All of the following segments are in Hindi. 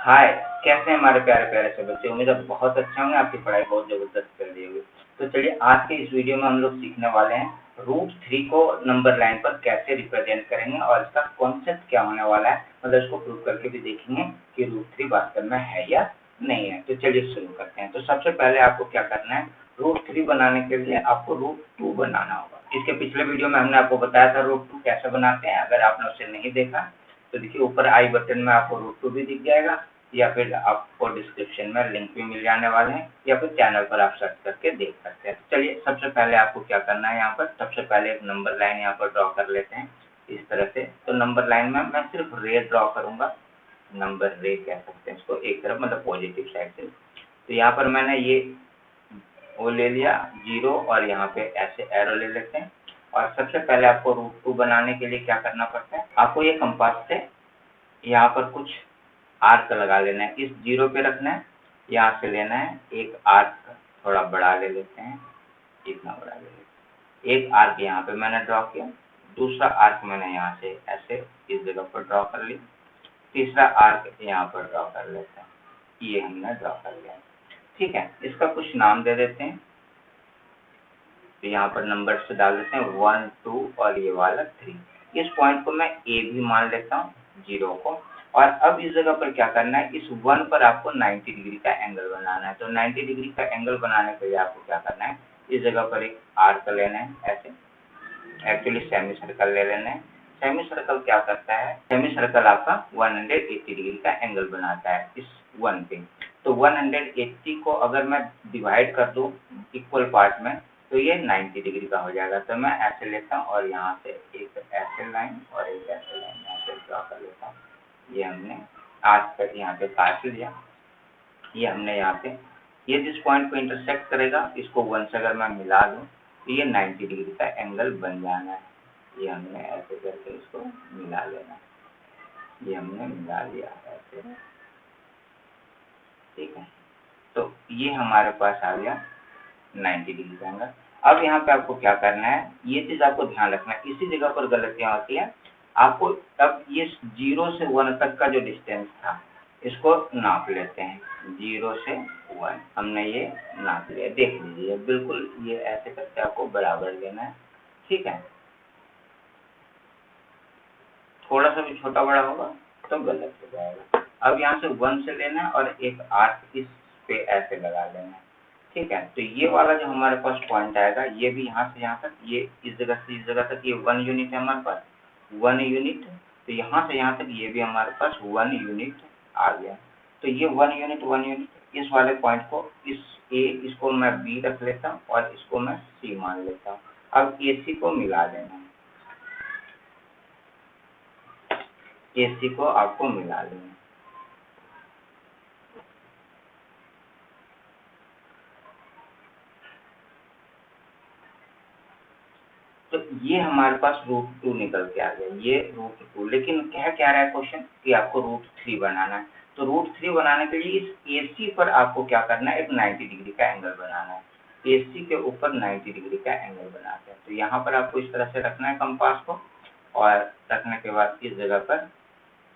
हाय, कैसे हैं हमारे प्यारे प्यारे से बच्चे। उम्मीद है बहुत अच्छे होंगे, आपकी पढ़ाई बहुत जबरदस्त चल रही होगी। तो चलिए आज के इस वीडियो में हम लोग सीखने वाले हैं √3 को नंबर लाइन पर कैसे रिप्रेजेंट करेंगे और इसका कॉन्सेप्ट क्या होने वाला है, मतलब इसको प्रूव करके भी देखेंगे कि √3 वास्तव में है या नहीं है। तो चलिए शुरू करते हैं। तो सबसे पहले आपको क्या करना है, √3 बनाने के लिए आपको √2 बनाना होगा। इसके पिछले वीडियो में हमने आपको बताया था √2 कैसे बनाते हैं। अगर आपने उसे नहीं देखा तो देखिए ऊपर आई बटन में आपको √2 भी दिख जाएगा, या फिर आपको डिस्क्रिप्शन में लिंक भी मिल जाने वाले हैं, या फिर चैनल पर आप सर्च करके देख सकते हैं। चलिए सबसे पहले आपको क्या करना है, यहाँ पर सबसे पहले एक नंबर लाइन यहाँ पर ड्रॉ कर लेते हैं इस तरह से। तो नंबर लाइन में मैं सिर्फ रे ड्रॉ करूंगा, नंबर रे कह सकते हैं इसको, एक तरफ मतलब पॉजिटिव साइड से। तो यहाँ पर मैंने ये वो ले लिया 0 और यहाँ पे ऐसे एरो ले लेते हैं। और सबसे पहले आपको √2 बनाने के लिए क्या करना पड़ता है, आपको ये कंपास से यहाँ पर कुछ आर्क लगा लेना है, इस 0 पे रखना है, यहाँ से लेना है एक आर्क, थोड़ा बड़ा ले लेते हैं, इतना बड़ा ले लेते हैं। एक आर्क यहाँ पे मैंने ड्रॉ किया, दूसरा आर्क मैंने यहाँ से ऐसे इस जगह पर ड्रॉ कर लिया, तीसरा आर्क यहाँ पर ड्रॉ कर लेते हैं। ये हमने ड्रॉ कर लिया, ठीक है। इसका कुछ नाम दे देते हैं। तो यहाँ पर नंबर से डाल देते हैं 1 2 और ये वाला 3। इस पॉइंट को मैं ए भी मान लेता हूँ, 0 को। और अब इस जगह पर क्या करना है, इस 1 पर आपको 90 डिग्री का एंगल बनाना है। तो 90 डिग्री का एंगल बनाने के लिए आपको क्या करना है, इस जगह पर एक आर्क लेना है ऐसे, एक्चुअली सेमी सर्कल ले लेना है। सेमी सर्कल क्या करता है, सेमी सर्कल आपका 180 डिग्री का एंगल बनाता है इस 1 पे। तो 180 को अगर मैं डिवाइड कर दूं इक्वल पार्ट में तो ये 90 डिग्री का हो जाएगा। तो मैं ऐसे लेता हूँ और यहाँ से एक ऐसे लाइन और एक ऐसे लाइन यहाँ से ड्रॉ कर लेता हूँ। ये हमने आज तक यहाँ पे काट लिया। ये हमने यहाँ पे, ये जिस पॉइंट को इंटरसेक्ट करेगा इसको 1 से अगर मैं मिला दूँ तो ये 90 डिग्री का एंगल बन जाना है। ये हमने ऐसे करके इसको मिला लेना, ये हमने मिला लिया ऐसे, ठीक है। तो ये हमारे पास आ गया 90 डिग्री का एंगल। अब यहाँ पे आपको क्या करना है, ये चीज आपको ध्यान रखना है, इसी जगह पर गलतियां होती है आपको। अब ये 0 से 1 तक का जो डिस्टेंस था इसको नाप लेते हैं। 0 से 1 हमने ये नाप लिया, देख लीजिए बिल्कुल ये ऐसे करके आपको बराबर लेना है, ठीक है। थोड़ा सा भी छोटा बड़ा होगा तो गलत हो जाएगा। अब यहाँ से 1 से लेना है और एक आर्क इस पे ऐसे लगा लेना है, ठीक है। तो ये वाला जो हमारे पास पॉइंट आएगा, ये भी यहाँ से यहाँ तक, ये इस जगह से इस जगह तक, ये 1 यूनिट है हमारे पास, 1 यूनिट। तो यहाँ से यहाँ तक ये भी हमारे पास 1 यूनिट आ गया। तो ये 1 यूनिट 1 यूनिट, इस वाले पॉइंट को, इस ए इसको मैं बी रख लेता हूँ और इसको मैं सी मान लेता हूँ। अब ए सी को मिला लेना है, AC को आपको मिला लेना। तो ये हमारे पास √2 निकल के आ गया, ये √2। लेकिन कह क्या रहा है क्वेश्चन कि आपको √3 बनाना है। तो √3 बनाने के लिए इस AC पर आपको क्या करना है, एक 90 डिग्री का एंगल बनाना है। AC के ऊपर 90 डिग्री का एंगल बनाते हैं। तो यहाँ पर आपको इस तरह से रखना है कंपास को, और रखने के बाद इस जगह पर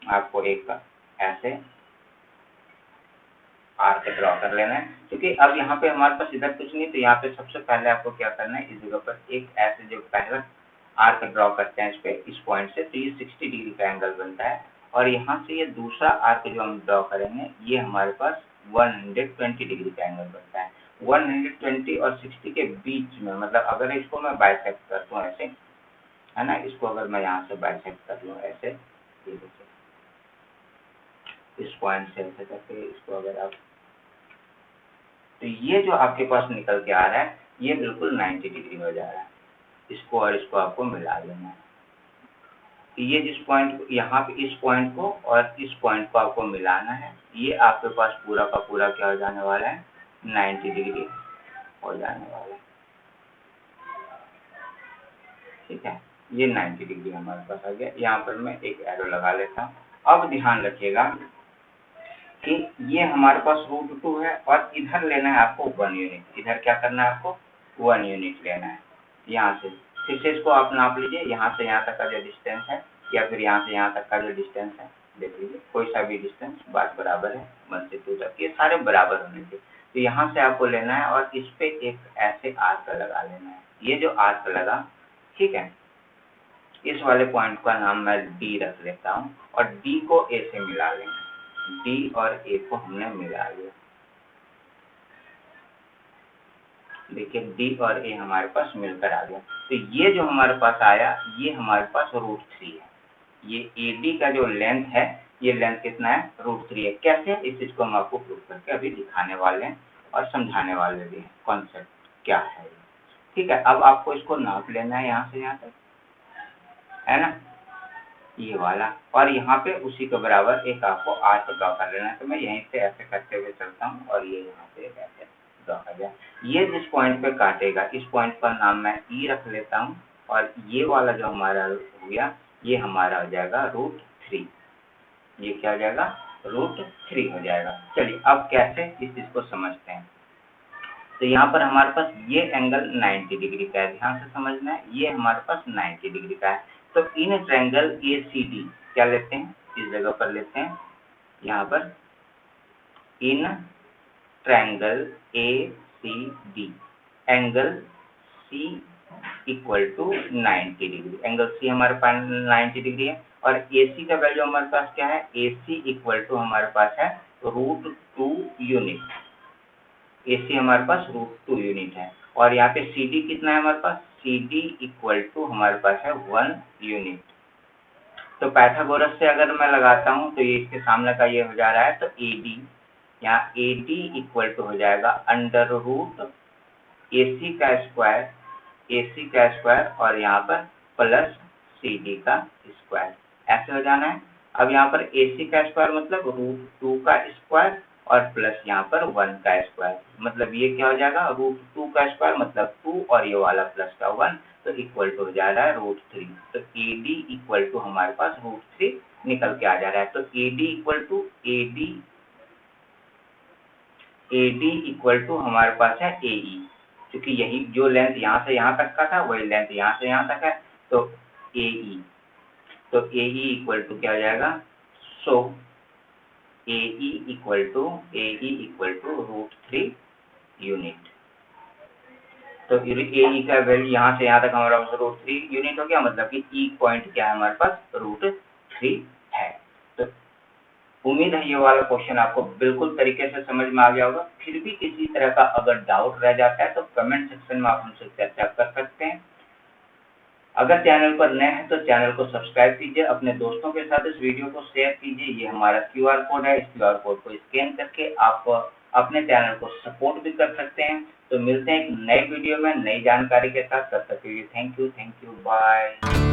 आपको एक ऐसे आर्क ड्रॉ कर लेना है। क्योंकि अब यहाँ पे हमारे पास इधर कुछ नहीं, तो यहाँ पे सबसे पहले आपको क्या करना है, इस जगह पर एक ऐसे जो पहला आर्क ड्रॉ करते हैं इस पे, इस पॉइंट से, तो ये 60 डिग्री का एंगल बनता है। और यहाँ से ये दूसरा आर्क जो हम ड्रॉ करेंगे ये हमारे पास 120 डिग्री का एंगल बनता है। 120 और 60 के बीच में, मतलब अगर इसको मैं बाइसेक्ट करता हूँ ऐसे, है ना, इसको अगर मैं यहाँ से बाइसेक्ट कर लूँ ऐसे, ये देखिए इस पॉइंट से ऐसे करके इसको अगर आप, तो ये जो आपके पास निकल के आ रहा है ये बिल्कुल 90 डिग्री हो जा रहा है। इसको और इसको आपको मिला लेना है। तो ये जिस पॉइंट, यहाँ पे इस पॉइंट को और इस पॉइंट को आपको मिलाना है, ये आपके पास पूरा का पूरा क्या हो जाने वाला है, 90 डिग्री हो जाने वाला है, ठीक है। ये 90 डिग्री हमारे पास आ गया। यहाँ पर मैं एक एरो लगा लेता हूँ। अब ध्यान रखिएगा कि ये हमारे पास √2 है और इधर लेना है आपको 1 यूनिट। इधर क्या करना है आपको, 1 यूनिट लेना है। यहाँ से फिर से इसको आप नाप लीजिए, यहाँ से यहाँ तक का जो डिस्टेंस है, या फिर यहाँ से यहाँ तक का जो डिस्टेंस है देख लीजिए कोई सा भी डिस्टेंस बात बराबर है 1 से 2 तक, ये सारे बराबर होने चाहिए। तो यहाँ से आपको लेना है और इस पे एक ऐसे आर्क लगा लेना है। ये जो आर्क लगा, ठीक है, इस वाले पॉइंट का नाम मैं डी रख लेता हूँ और डी को ए से मिला लेंगे। डी और ए को हमने मिला लिया। देखिए डी और ए हमारे पास मिलकर आ गया। तो ये जो हमारे पास आया ये हमारे पास √3 है। ये AD का जो लेंथ है, ये लेंथ कितना है, √3 है। कैसे, इस चीज को हम आपको प्रूव करके अभी दिखाने वाले हैं और समझाने वाले भी हैं कॉन्सेप्ट क्या है। ठीक है, अब आपको इसको नाप लेना है यहाँ से यहाँ तक, है ना, ये वाला, और यहाँ पे उसी के बराबर एक आपको आर्क ड्रॉ कर लेना है। तो मैं यहीं से ऐसे करते हुए चलता हूँ और ये यहाँ पे ऐसे ड्रॉ कर दिया। ये जिस पॉइंट पे काटेगा इस पॉइंट का नाम मैं ई रख लेता हूँ और ये वाला जो हमारा हो गया ये हमारा हो जाएगा √3। ये क्या हो जाएगा, √3 हो जाएगा। चलिए अब कैसे इस चीज को समझते हैं। तो यहाँ पर हमारे पास ये एंगल 90 डिग्री का है, ध्यान से समझना है, ये हमारे पास 90 डिग्री का है। तो इन ट्रायंगल ACD क्या लेते हैं, इस जगह पर लेते हैं, यहाँ पर इन triangle ACD angle C equal to 90 degree, angle C हमारे पास 90 डिग्री है और AC का वैल्यू हमारे पास क्या है, AC इक्वल टू हमारे पास है √2 यूनिट। AC हमारे पास √2 यूनिट है और यहाँ पे CD कितना है हमारे पास, CD इक्वल टू हमारे पास है 1 यूनिट। तो पाइथागोरस से अगर मैं लगाता हूँ तो ये इसके सामने का ये हो जा रहा है, तो AD, यहाँ AD इक्वल टू हो जाएगा √AC का स्क्वायर, AC का स्क्वायर और यहाँ पर प्लस CD का स्क्वायर, ऐसे हो जाना है। अब यहाँ पर AC का स्क्वायर मतलब √2 का स्क्वायर और प्लस यहाँ पर 1 का स्क्वायर, मतलब ये क्या हो जाएगा, √2 का स्क्वायर मतलब 2 और ये वाला प्लस का 1, तो इक्वल टू हो जा रहा है √3। तो AD इक्वल टू हमारे पास √3 निकल के आ जा रहा है। तो AD इक्वल टू हमारे पास है AE, क्योंकि यही जो लेंथ यहाँ से यहाँ तक का था वही लेंथ यहाँ से यहाँ तक है, तो AE, तो AE इक्वल टू क्या हो जाएगा, सो AE इक्वल टू √3 यूनिट। तो AE का वैल्यू यहाँ से यहाँ तक हमारा √3 यूनिट हो गया, मतलब कि E पॉइंट क्या है हमारे पास, √3 है। तो उम्मीद है ये वाला क्वेश्चन आपको बिल्कुल तरीके से समझ में आ गया होगा। फिर भी किसी तरह का अगर डाउट रह जाता है तो कमेंट सेक्शन में आप हमसे चर्चा कर सकते हैं। अगर चैनल पर नए हैं तो चैनल को सब्सक्राइब कीजिए, अपने दोस्तों के साथ इस वीडियो को शेयर कीजिए। ये हमारा QR कोड है, इस QR कोड को स्कैन करके आप अपने चैनल को सपोर्ट भी कर सकते हैं। तो मिलते हैं एक नए वीडियो में नई जानकारी के साथ, तब तक के लिए थैंक यू, बाय।